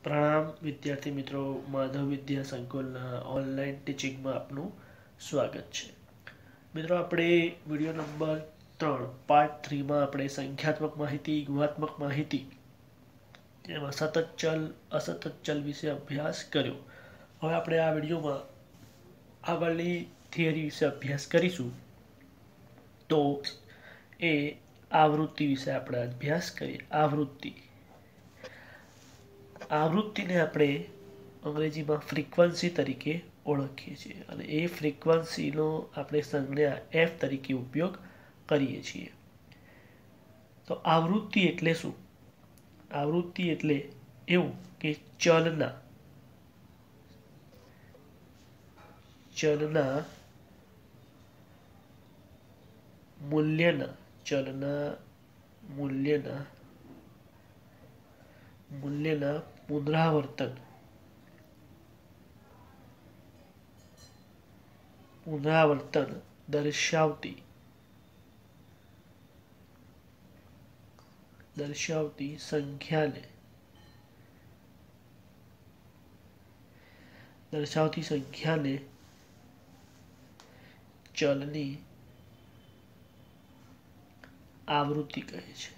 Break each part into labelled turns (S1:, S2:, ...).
S1: પ્રણામ વિદ્યાર્થી મિત્રો, માધવ વિદ્યા સંકુલના ઓનલાઈન ટીચિંગમાં આપનું સ્વાગત છે. મિત્રો, આપણે વિડીયો નંબર 3 પાર્ટ 3માં આપણે સંખ્યાત્મક માહિતી, ગુણાત્મક માહિતી એમાં સતત ચલ, અસતત ચલ વિશે અભ્યાસ કર્યો. હવે આપણે આ વિડીયોમાં આગળની થિયરી વિશે અભ્યાસ કરીશું. તો એ આવૃત્તિ વિશે આપણે અભ્યાસ કરીએ. આવૃત્તિને આપણે અંગ્રેજીમાં ફ્રીક્વન્સી તરીકે ઓળખીએ છીએ અને એ ફ્રીક્વન્સીનો આપણે સંજ્ઞા એફ તરીકે ઉપયોગ કરીએ છીએ. તો આવૃત્તિ એટલે શું? આવૃત્તિ એટલે એવું કે ચલના મૂલ્યના પુનરાવર્તન દર્શાવતી સંખ્યાને ચલની આવૃત્તિ કહે છે.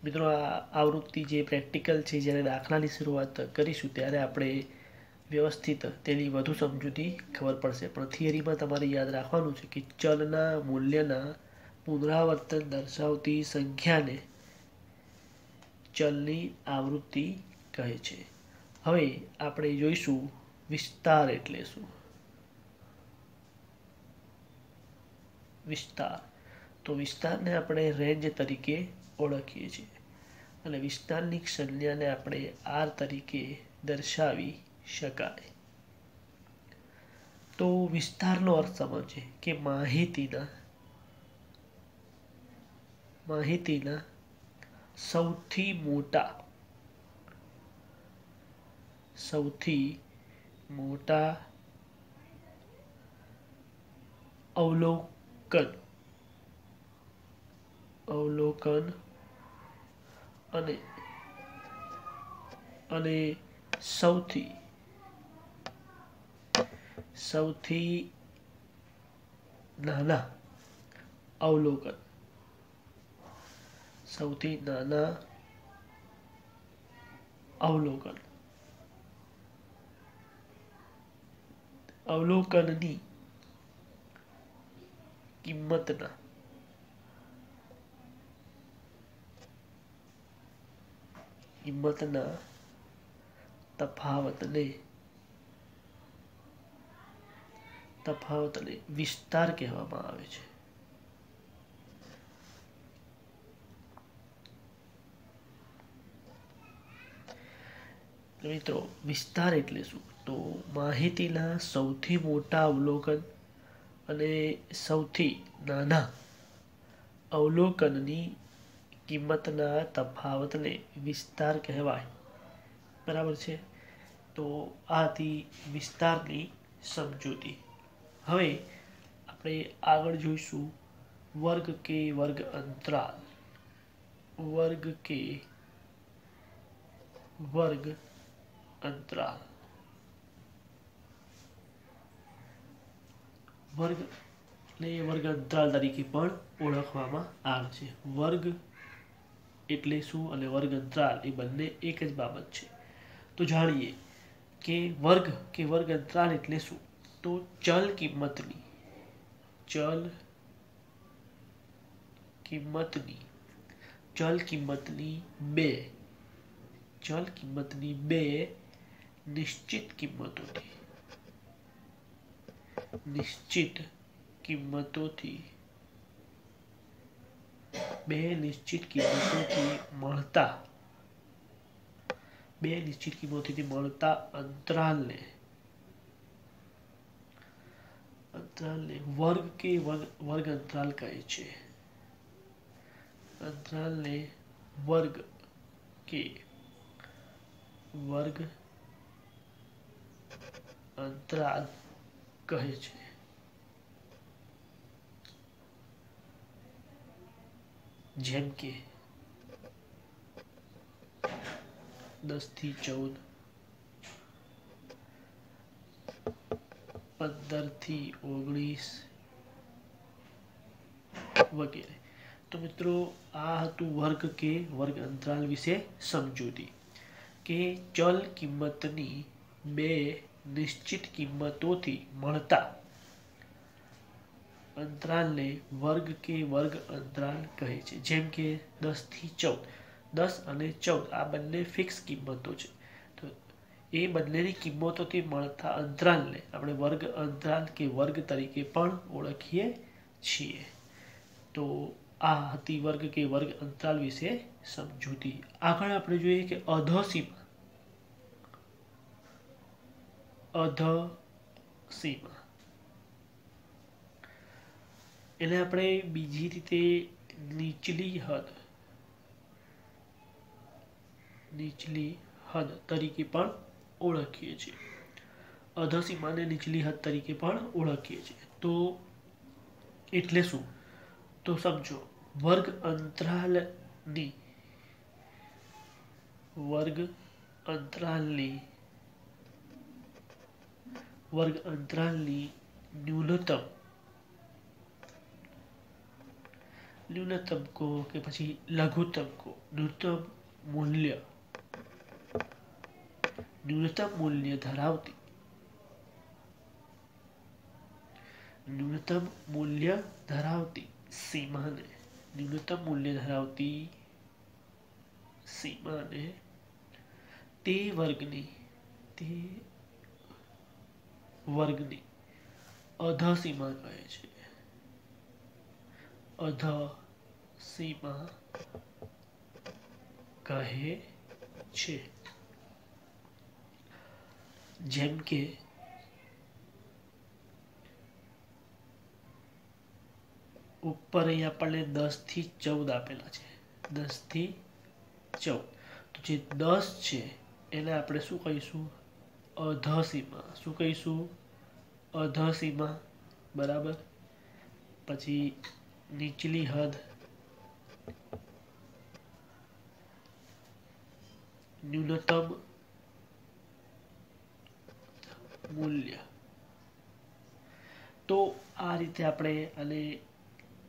S1: મિત્રો, આ આવૃત્તિ જે પ્રેક્ટિકલ છે, જ્યારે દાખલાની શરૂઆત કરીશું ત્યારે આપણે વ્યવસ્થિત તેની વધુ સમજૂતી ખબર પડશે. પણ થિયરીમાં તમારે યાદ રાખવાનું છે કે ચલના મૂલ્યના પુનરાવર્તન દર્શાવતી સંખ્યાને ચલની આવૃત્તિ કહે છે. હવે આપણે જોઈશું વિસ્તાર એટલે શું. તો વિસ્તારને આપણે રેન્જ તરીકે ઓળખીએ છીએ અને વિસ્તારની સંજ્ઞાને આપણે આર તરીકે દર્શાવી શકાય. તો વિસ્તારનો અર્થ સમજે કે માહિતીના સૌથી મોટા અવલોકન અને સૌથી નાના અવલોકનની કિંમતના તફાવતને વિસ્તાર કહેવામાં આવે છે. મિત્રો, વિસ્તાર એટલે શું? તો માહિતીના સૌથી મોટા અવલોકન અને સૌથી નાના અવલોકનની કિંમતના તફાવતને વિસ્તાર કહેવાય. બરાબર છે? તો આ હતી વિસ્તારની સમજૂતી. હવે આપણે આગળ જોઈશું વર્ગ કે વર્ગ અંતરાલ. વર્ગને વર્ગ અંતરાલ તરીકે પણ ઓળખવામાં આવે છે. વર્ગ એટલે શું અને વર્ગ અંતરાલ એ બંને એક જ બાબત છે. તો જાણીએ કે વર્ગ કે વર્ગ અંતરાલ એટલે શું. તો ચલ કિંમતની બે નિશ્ચિત કિંમતોથી મળતા અંતરાલને વર્ગ કે વર્ગ અંતરાલ કહે છે. અંતરાલને વર્ગ કે વર્ગ અંતરાલ કહે છે. જેમ કે 10 થી 14, 15 થી 19 વગેરે. તો મિત્રો આ હતું વર્ગ કે વર્ગ અંતરાલ વિશે સમજૂતી, કે ચલ કિંમતની બે નિશ્ચિત કિંમતોથી મળતા અંતરાલને વર્ગ કે વર્ગ અંતરાલ કહે છે. જેમ કે 10 થી 14, 10 અને 14 આ બંને ફિક્સ કિંમતો છે. તો એ બંનેની કિંમતોથી મળતા અંતરાલને આપણે વર્ગ અંતરાલ કે વર્ગ તરીકે પણ ઓળખીએ છીએ. તો આ હતી વર્ગ કે વર્ગ અંતરાલ વિશે સમજૂતી. આગળ આપણે જોઈએ કે અધસીમા. અધસીમા એને આપણે બીજી રીતે નીચલી હદ તરીકે પણ ઓળખીએ છીએ. અધસીમાને નીચલી હદ તરીકે પણ ઓળખીએ છીએ. તો એટલે શું? તો સમજો, વર્ગ અંતરાલની ન્યૂનતમ કો કે પછી લઘુત્તમ કો ન્યૂનતમ મૂલ્ય ધરાવતી સીમાને તે વર્ગની અધસીમા કહે છે. જેમ કે ઉપર અહીં આપણને 10 થી 14 આપેલા છે. 10 થી 14, તો જે 10 છે એને આપણે શું કહીશું? અધસીમા. બરાબર. પછી નીચલી હદ ન્યૂનતમ મૂલ્ય. તો આ રીતે આપણે આને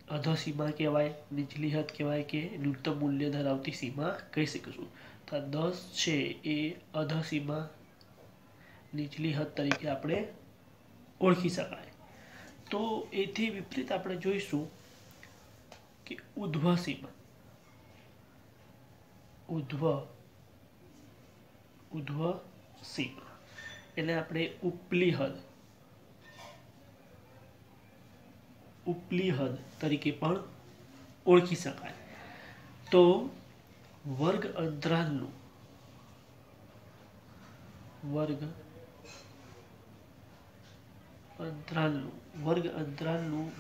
S1: અધસીમા કહેવાય, નીચલી હદ કહેવાય કે ન્યૂનતમ મૂલ્ય ધરાવતી સીમા કહી શકીશું. તો 10 છે એ અધસીમા, નીચલી હદ તરીકે આપણે ઓળખી શકાય. તો એથી વિપરીત આપણે જોઈશું કે ઉર્ધ્વસીમા. એટલે આપણે ઉપલી હદ તરીકે પણ ઓળખી શકાય. તો વર્ગ અંતરાલનું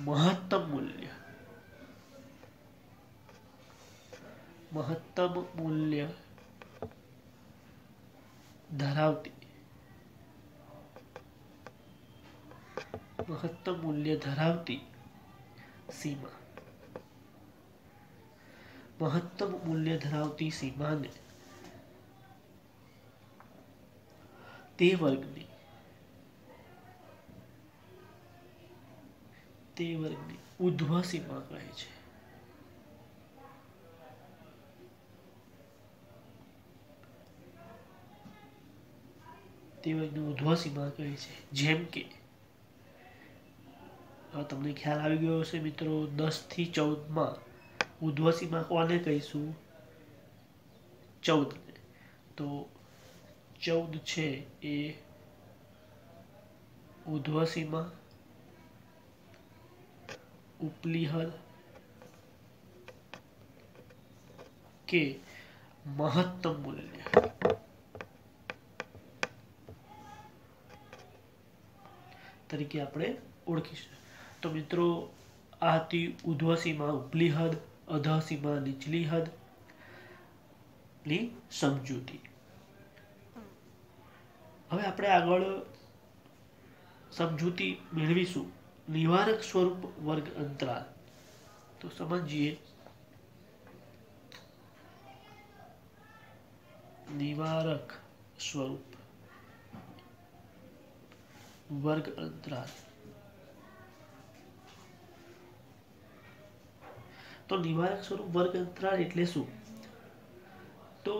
S1: મહત્તમ મૂલ્ય ધરાવતી સીમાને તે વર્ગની ઉર્ધ્વસીમા કહે છે. જેમ કે તમને ખ્યાલ આવી ગયો હશે મિત્રો, 10 થી 14 માં ઉર્ધ્વસીમા કોને કહીશું? 14. તો 14 છે એ ઉર્ધ્વસીમા, ઉપલી હદ કે મહત્તમ મૂલ્ય તરીકે આપણે ઓળખીશું. તો મિત્રો આ હતી ઉર્ધ્વસીમા, ઉપલી હદ, અધસીમા, નીચલી હદ ની સમજૂતી. હવે આપણે આગળ સમજૂતી મેળવીશું નિવારક સ્વરૂપ વર્ગ અંતરાલ. તો સમજીએ નિવારક સ્વરૂપ વર્ગ અંતરાલ. તો નિવારક સ્વરૂપ વર્ગ અંતરાલ એટલે શું? તો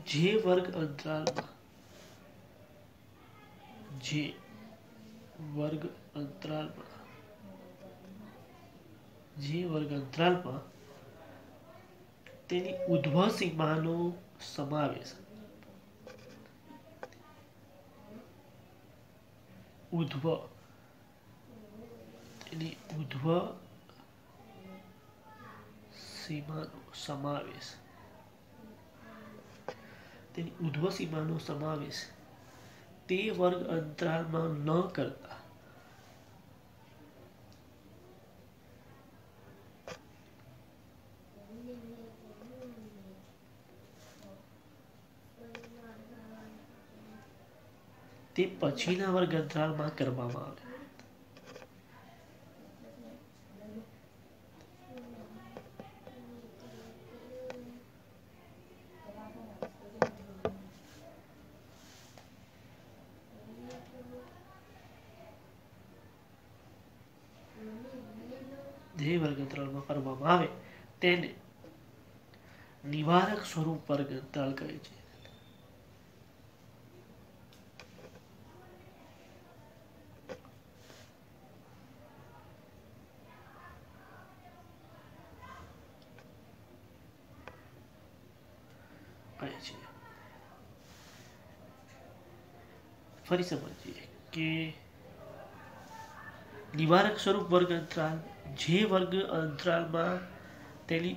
S1: જે વર્ગ અંતરાલમાં તેની ઉધ્વ સીમાનો સમાવેશ તે વર્ગ અંતરાલમાં ન કરતા તે પછીના વર્ગ અંતરાલમાં કરવામાં આવે. જે વર્ગ અંતરાલમાં કરવામાં આવે તેને નિવારક સ્વરૂપ વર્ગ અંતરાલ કહે છે. ફરી સમજીએ કે નિવારક સ્વરૂપ વર્ગ અંતરાલ જે વર્ગ અંતરાલમાં તેની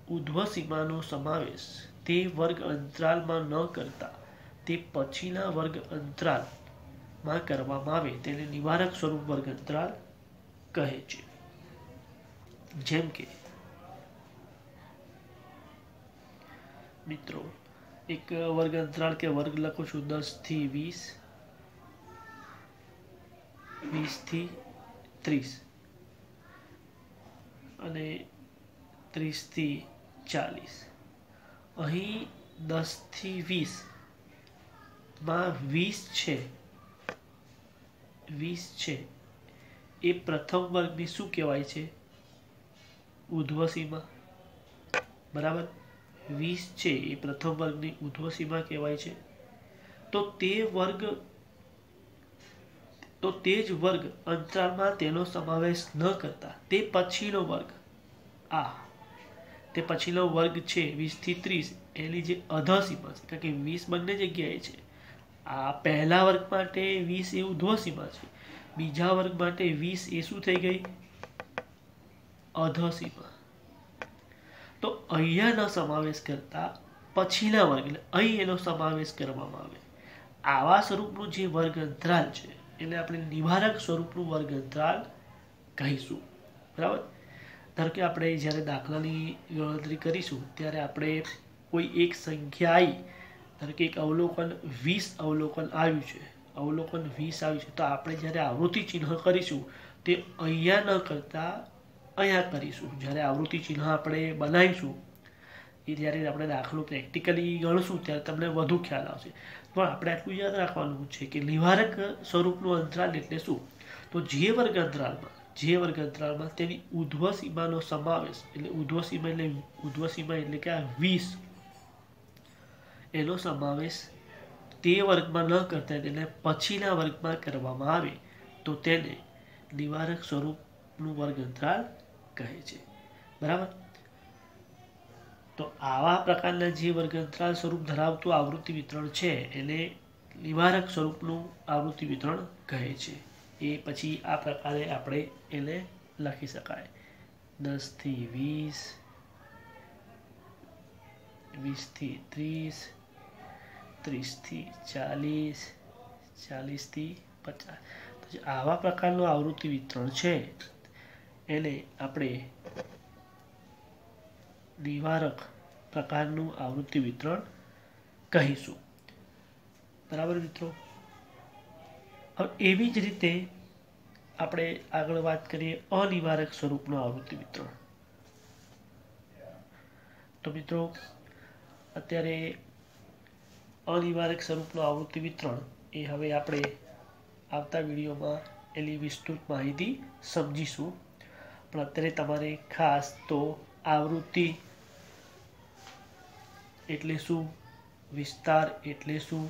S1: ઉધ્વ સીમાનો સમાવેશ તે વર્ગ અંતરાલમાં ન કરતા તે પછીના વર્ગ અંતરાલમાં કરવામાં આવે તેને નિવારક સ્વરૂપ વર્ગ અંતરાલ કહે છે. જેમ કે મિત્રો એક વર્ગ અંતરાલ કે વર્ગ લખું છું 10 થી 20, 20 થી 30 અને 30 થી 40. અહીં 10 થી 20 માં 20 છે એ પ્રથમ વર્ગની શું કહેવાય છે? ઉધ્વ સીમા. બરાબર, 20 છે એ પ્રથમ વર્ગની ઉધ્વ સીમા કહેવાય છે. તો તે જ વર્ગ અંતરાલમાં તેનો સમાવેશ ન કરતા તે પછીનો વર્ગ તે પછીનો વર્ગ છે 20 થી 30 એની જે અધઃ સીમા છે, કારણ કે 20 બંને જગ્યાએ છે. આ પહેલા વર્ગ માટે 20 એ ઉધ્વ સીમા છે, બીજા વર્ગ માટે 20 એ શું થઈ ગઈ? અધઃ સીમા. તો અહીંયાનો સમાવેશ કરતા પછીના વર્ગ એટલે અહીં એનો સમાવેશ કરવામાં આવે. આવા સ્વરૂપનું જે વર્ગ અંતરાલ છે એટલે આપણે નિવારક સ્વરૂપનું વર્ગ અંતરાલ કહીશું. બરાબર. ધારો કે આપણે જ્યારે દાખલાની ગણતરી કરીશું ત્યારે આપણે કોઈ એક સંખ્યા આવી, ધારો કે એક અવલોકન 20 અવલોકન આવ્યું છે, તો આપણે જ્યારે આવૃત્તિ ચિહ્ન કરીશું તે અહીંયા ન કરતા અહીંયા કરીશું. જ્યારે આવૃત્તિ ચિહ્ન આપણે બનાવીશું એ જ્યારે આપણે દાખલો પ્રેક્ટિકલી ગણશું ત્યારે તમને વધુ ખ્યાલ આવશે. પણ આપણે આટલું યાદ રાખવાનું છે કે નિવારક સ્વરૂપનું અંતરાલ એટલે શું? તો જે વર્ગ અંતરાલમાં તેની ઉધ્વ સીમાનો સમાવેશ એટલે ઉધ્વ સીમા એટલે કે આ 20 એનો સમાવેશ તે વર્ગમાં ન કરતા તેને પછીના વર્ગમાં કરવામાં આવે તો તેને નિવારક સ્વરૂપનું વર્ગ અંતરાલ કહે છે. બરાબર. તો આવા પ્રકારના જે વર્ગ અંતરાલ સ્વરૂપ ધરાવતું આવૃત્તિ વિતરણ છે એને નિવારક સ્વરૂપનું આવૃત્તિ વિતરણ કહે છે. એ પછી આ પ્રકારે આપણે એને લખી શકાય: 10 થી 20, 20 થી 30, 30 થી 40, 40 થી 50. તો જે આવા પ્રકારનું આવૃત્તિ વિતરણ છે એને આપણે નિવારક પ્રકારનું આવૃત્તિ વિતરણ કહીશું. બરાબર મિત્રો. હવે એવી જ રીતે આપણે આગળ વાત કરીએ અનિવારક સ્વરૂપનું આવૃત્તિ વિતરણ. તો મિત્રો અત્યારે અનિવાર્યક સ્વરૂપનું આવૃત્તિ વિતરણ એ હવે આપણે આવતા વિડીયોમાં એની વિસ્તૃત માહિતી સમજીશું. પણ અત્યારે તમારે ખાસ તો આવૃત્તિ એટલે શું, વિસ્તાર એટલે શું,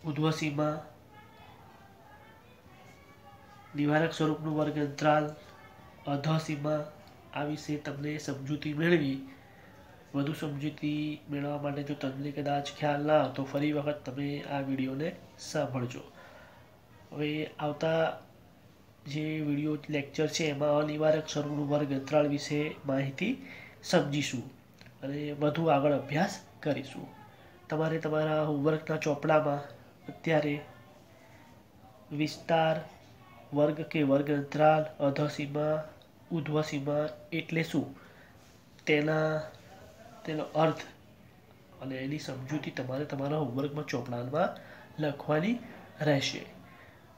S1: ઉધ્વસીમા, નિવારક સ્વરૂપનું વર્ગ અંતરાલ, અધસીમા આ વિશે તમને સમજૂતી મેળવી. વધુ સમજૂતી મેળવવા માટે જો તમને કદાચ ખ્યાલ ના હોય તો ફરી વખત તમે આ વિડીયોને સાંભળજો. હવે આવતા જે વિડીયો લેક્ચર છે એમાં અનિવારક સ્વરૂપનું વર્ગ અંતરાળ વિશે માહિતી સમજીશું અને વધુ આગળ અભ્યાસ કરીશું. તમારે તમારા હોમવર્કના ચોપડામાં અત્યારે વિસ્તાર, વર્ગ કે વર્ગ અંતરાલ, અધસીમા, ઉધ્વસીમા એટલે શું તેનો અર્થ અને એની સમજૂતી તમારે તમારા હોમવર્કમાં ચોપડામાં લખવાની રહેશે.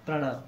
S1: પ્રણામ.